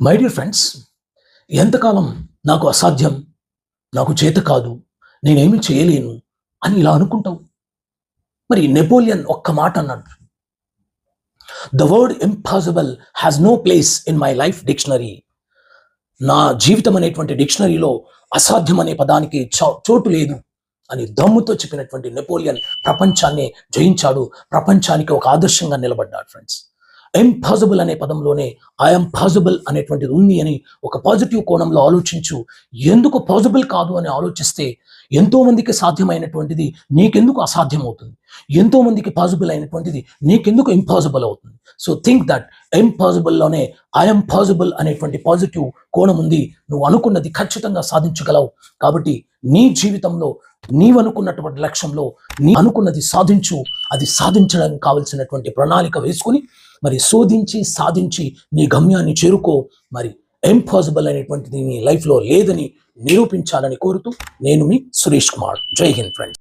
My dear friends, ఎంతకాలం నాకు అసాధ్యం, నాకు చేత కాదు, నేనేమి చేయలేను అని ఇలా అనుకుంటావు. మరి నెపోలియన్ ఒక్క మాట అన్నాడు, the word impossible has no place in my life dictionary. నా జీవితం అనేటువంటి డిక్షనరీలో అసాధ్యం అనే పదానికి చోటు లేదు అని దమ్ముతో చెప్పినటువంటి నెపోలియన్ ప్రపంచాన్ని జయించాడు, ప్రపంచానికి ఒక ఆదర్శంగా నిలబడ్డాడు. ఫ్రెండ్స్, ఇంపాసిబుల్ అనే పదంలోనే ఐఎమ్ పాసిబుల్ అనేటువంటిది ఉంది అని ఒక పాజిటివ్ కోణంలో ఆలోచించు. ఎందుకు పాసిబుల్ కాదు అని ఆలోచిస్తే ఎంతో మందికి సాధ్యమైనటువంటిది నీకెందుకు అసాధ్యం అవుతుంది, ఎంతో మందికి పాసిబుల్ అయినటువంటిది నీకెందుకు ఇంపాసిబుల్ అవుతుంది. సో థింక్ దట్ ఇంపాసిబుల్లోనే ఐఎమ్ పాసిబుల్ అనేటువంటి పాజిటివ్ కోణం ఉంది. నువ్వు అనుకున్నది ఖచ్చితంగా సాధించగలవు. కాబట్టి నీ జీవితంలో నీవనుకున్నటువంటి లక్ష్యంలో నీ అనుకున్నది సాధించు. అది సాధించడానికి కావలసినటువంటి ప్రణాళిక వేసుకుని మరి శోధించి సాధించి నీ గమ్యాన్ని చేరుకో. మరి ఇంపాసిబుల్ అనేటువంటిది నీ లైఫ్లో లేదని నిరూపించాలని కోరుతూ నేను మీ సురేష్ కుమార్. జై హింద్ ఫ్రెండ్స్.